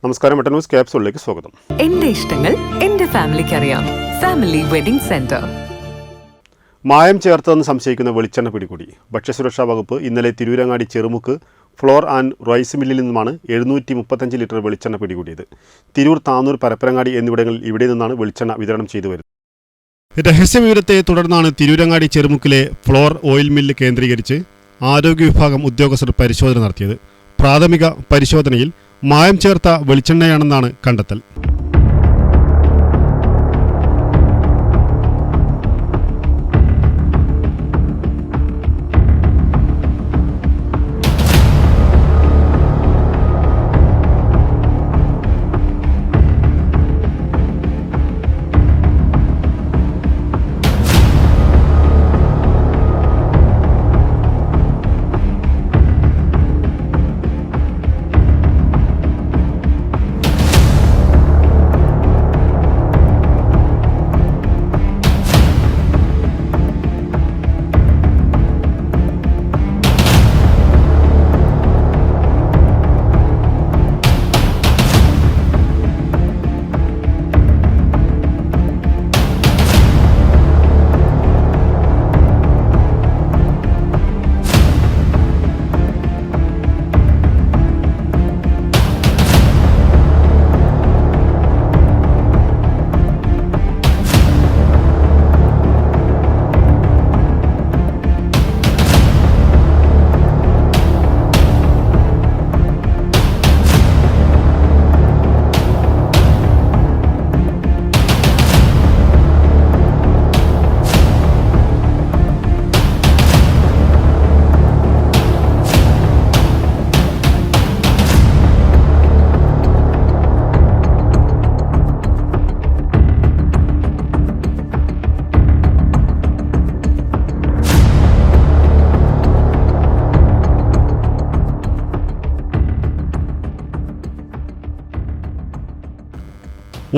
നമസ്കാരം, mutton news ക്യാപ്സൂളിലേക്ക് സ്വാഗതം. എന്റെ ഇഷ്ടങ്ങൾ എന്റെ ഫാമിലിക്ക് അറിയാം. Family wedding centre. മായം ചേർത്തതെന്ന് സംശയിക്കുന്ന വെളിച്ചെണ്ണ പിടികൂടി. ഭക്ഷ്യസുരക്ഷാ വകുപ്പ് ഇന്നലെ Tirurangadi Cherumukku floor and rice മില്ലിൽ നിന്നുമാണ് 735 ലിറ്റർ വെളിച്ചെണ്ണ പിടികൂടിയത്. തിരൂർ, താന്നൂർ, പരപ്പരങ്ങാടി എന്നിവിടങ്ങളിൽ ഇവിടെ നിന്നാണ് വെളിച്ചെണ്ണ വിതരണം ചെയ്തു വരുന്നത്. രഹസ്യവിവരത്തെ തുടർന്നാണ് തിരൂരങ്ങാടി ചെറുമുക്കിലെ ഫ്ലോർ ഓയിൽ മില്ല് കേന്ദ്രീകരിച്ച് ആരോഗ്യ വിഭാഗം ഉദ്യോഗസ്ഥർ പരിശോധന നടത്തിയത്. പ്രാഥമിക പരിശോധനയിൽ മായം ചേർത്ത വെളിച്ചെണ്ണയാണെന്നാണ് കണ്ടെത്തൽ.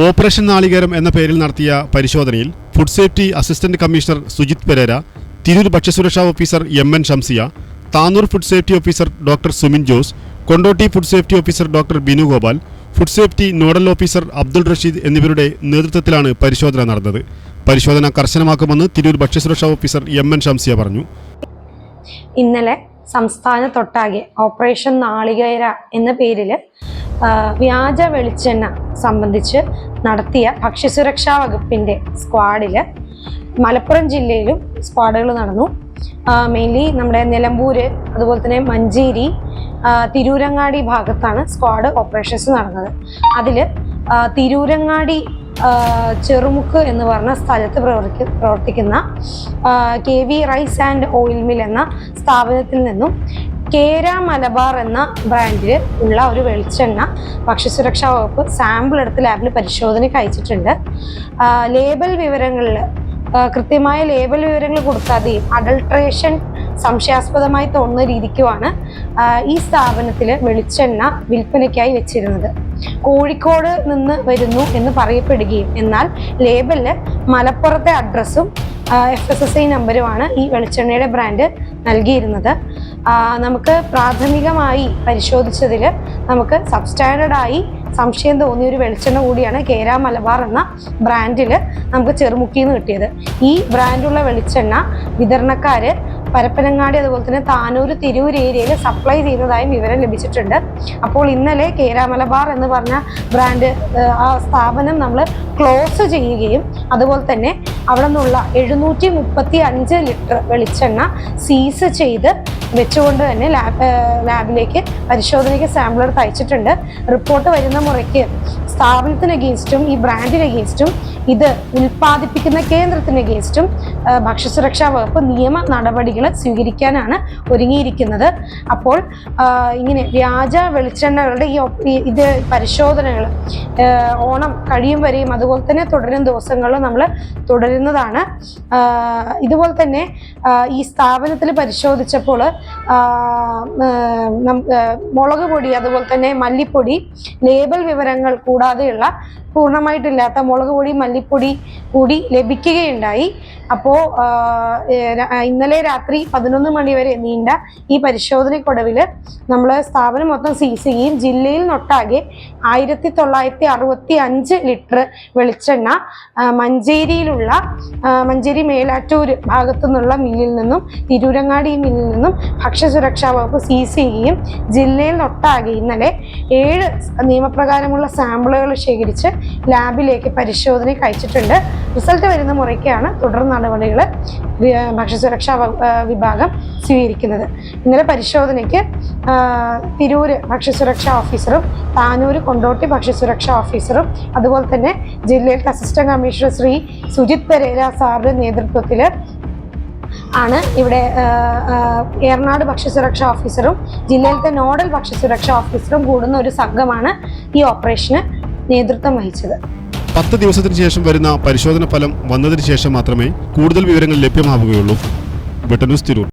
ഓപ്പറേഷൻ നാളികേരം എന്ന പേരിൽ നടത്തിയ പരിശോധനയിൽ food safety assistant commissioner Sujith Perera, Tirur ഭക്ഷ്യസുരക്ഷാ officer MN Shamsiya, Tanur food safety officer doctor Sumin Jose, Kondotty food safety officer doctor Binu Gopal, food safety nodal officer Abdul Rasheed എന്നിവരുടെ നേതൃത്വത്തിലാണ് പരിശോധന നടന്നത്. പരിശോധന കർശനമാക്കുമെന്ന് തിരൂർ ഭക്ഷ്യസുരക്ഷാ ഓഫീസർ MN ഷംസിയ പറഞ്ഞു. ഇന്നലെ സംസ്ഥാനത്തൊട്ടാകെ ഓപ്പറേഷൻ നാളികേര എന്ന പേരിൽ വ്യാജ വെളിച്ചെണ്ണ സംബന്ധിച്ച് നടത്തിയ ഭക്ഷ്യസുരക്ഷാ വകുപ്പിൻ്റെ സ്ക്വാഡിൽ മലപ്പുറം ജില്ലയിലും സ്ക്വാഡുകൾ നടന്നു. മെയിൻലി നമ്മുടെ നിലമ്പൂർ, അതുപോലെ തന്നെ മഞ്ചേരി, തിരൂരങ്ങാടി ഭാഗത്താണ് സ്ക്വാഡ് ഓപ്പറേഷൻസ് നടന്നത്. അതിൽ തിരൂരങ്ങാടി ചെറുമുക്ക് എന്ന് പറഞ്ഞ സ്ഥലത്ത് പ്രവർത്തിക്കുന്ന KV rice and oil mill എന്ന സ്ഥാപനത്തിൽ നിന്നും കേര മലബാർ എന്ന ബ്രാൻഡിൽ ഉള്ള ഒരു വെളിച്ചെണ്ണ ഭക്ഷ്യസുരക്ഷാ വകുപ്പ് സാമ്പിൾ എടുത്ത് ലാബിൽ പരിശോധനയ്ക്ക് അയച്ചിട്ടുണ്ട്. ലേബൽ വിവരങ്ങളിൽ കൃത്യമായ ലേബൽ വിവരങ്ങൾ കൊടുക്കാതെയും അഡൾട്രേഷൻ സംശയാസ്പദമായി തോന്നുന്ന രീതിക്കുമാണ് ഈ സ്ഥാപനത്തിൽ വെളിച്ചെണ്ണ വിൽപ്പനയ്ക്കായി വെച്ചിരുന്നത്. കോഴിക്കോട് നിന്ന് വരുന്നു എന്ന് പറയപ്പെടുകയും എന്നാൽ ലേബലിൽ മലപ്പുറത്തെ അഡ്രസ്സും FSSI നമ്പരുമാണ് ഈ വെളിച്ചെണ്ണയുടെ ബ്രാൻഡ് നൽകിയിരുന്നത്. നമുക്ക് പ്രാഥമികമായി പരിശോധിച്ചതിൽ നമുക്ക് സബ്സ്റ്റാൻഡേർഡായി സംശയം തോന്നിയ ഒരു വെളിച്ചെണ്ണ കൂടിയാണ് കേര മലബാർ എന്ന ബ്രാൻഡിൽ നമുക്ക് ചെറുമുക്കിൽ നിന്ന് കിട്ടിയത്. ഈ ബ്രാൻഡുള്ള വെളിച്ചെണ്ണ വിതരണക്കാർ പരപ്പനങ്ങാടി, അതുപോലെ തന്നെ താനൂർ, തിരൂർ ഏരിയയിൽ സപ്ലൈ ചെയ്യുന്നതായും വിവരം ലഭിച്ചിട്ടുണ്ട്. അപ്പോൾ ഇന്നലെ കേര മലബാർ എന്ന് പറഞ്ഞ ബ്രാൻഡ് ആ സ്ഥാപനം നമ്മൾ ക്ലോസ് ചെയ്യുകയും അതുപോലെ തന്നെ അവിടെ നിന്നുള്ള 735 ലിറ്റർ വെളിച്ചെണ്ണ സീസ് ചെയ്ത് വെച്ചുകൊണ്ട് തന്നെ ലാബിലേക്ക് പരിശോധനയ്ക്ക് സാമ്പിൾ എടുത്ത് അയച്ചിട്ടുണ്ട്. റിപ്പോർട്ട് വരുന്ന മുറയ്ക്ക് സ്ഥാപനത്തിന് അഗെയിൻസ്റ്റും ഈ ബ്രാൻഡിന് അഗെയിൻസ്റ്റും ഇത് ഉൽപ്പാദിപ്പിക്കുന്ന കേന്ദ്രത്തിന് അഗെയിൻസ്റ്റും ഭക്ഷ്യസുരക്ഷാ വകുപ്പ് നിയമ നടപടികൾ സ്വീകരിക്കാനാണ് ഒരുങ്ങിയിരിക്കുന്നത്. അപ്പോൾ ഇങ്ങനെ വ്യാജ വെളിച്ചെണ്ണകളുടെ ഇത് പരിശോധനകൾ ഓണം കഴിയും വരെയും അതുപോലെ തന്നെ തുടരും ദിവസങ്ങളിൽ നമ്മൾ തുടരുന്നതാണ്. ഇതുപോലെ തന്നെ ഈ സ്ഥാപനത്തിൽ പരിശോധിച്ചപ്പോൾ മുളക് പൊടി, അതുപോലെ തന്നെ മല്ലിപ്പൊടി ലേബൽ വിവരങ്ങൾ കൂടാതെയുള്ള പൂർണ്ണമായിട്ടില്ലാത്ത മുളക് പൊടി മല്ലിപ്പൊടി കൂടി ലഭിക്കുകയുണ്ടായി. അപ്പോൾ ഇന്നലെ രാത്രി 11 മണി വരെ നീണ്ട ഈ പരിശോധനയ്ക്കൊടുവിൽ നമ്മൾ സ്ഥാപനം മൊത്തം സീസ് ചെയ്യുകയും ജില്ലയിൽ നൊട്ടാകെ 1965 ലിറ്റർ വെളിച്ചെണ്ണ മഞ്ചേരിയിലുള്ള മഞ്ചേരി മേലാറ്റൂർ ഭാഗത്തു നിന്നുള്ള മില്ലിൽ നിന്നും തിരൂരങ്ങാടി മില്ലിൽ നിന്നും ഭക്ഷ്യസുരക്ഷാ വകുപ്പ് സീസ് ചെയ്യുകയും ജില്ലയിൽ നൊട്ടാകെ ഇന്നലെ 7 നിയമപ്രകാരമുള്ള സാമ്പിളുകൾ ശേഖരിച്ച് ലാബിലേക്ക് പരിശോധനയ്ക്ക് അയച്ചിട്ടുണ്ട്. റിസൾട്ട് വരുന്ന മുറയ്ക്കാണ് തുടർ നടപടികൾ ഭക്ഷ്യസുരക്ഷാ വിഭാഗം സ്വീകരിക്കുന്നത്. ഇന്നലെ പരിശോധനയ്ക്ക് തിരൂര് ഭക്ഷ്യസുരക്ഷാ ഓഫീസറും താനൂര് കൊണ്ടോട്ടി ഭക്ഷ്യസുരക്ഷാ ഓഫീസറും അതുപോലെ തന്നെ ജില്ലയിലെ അസിസ്റ്റന്റ് കമ്മീഷണർ ശ്രീ സുജിത് പെരേര സാറിന്റെ നേതൃത്വത്തിൽ ആണ് ഇവിടെ ഏറനാട് ഭക്ഷ്യസുരക്ഷാ ഓഫീസറും ജില്ലയിലത്തെ നോഡൽ ഭക്ഷ്യസുരക്ഷാ ഓഫീസറും കൂടുന്ന ഒരു സംഘമാണ് ഈ ഓപ്പറേഷന് നേതൃത്വം വഹിച്ചത്. 10 ദിവസത്തിന് ശേഷം വരുന്ന പരിശോധന ഫലം വന്നതിന് ശേഷം മാത്രമേ കൂടുതൽ വിവരങ്ങൾ ലഭ്യമാവുകയുള്ളൂ. വെട്ടന്യൂസ് തിരൂർ.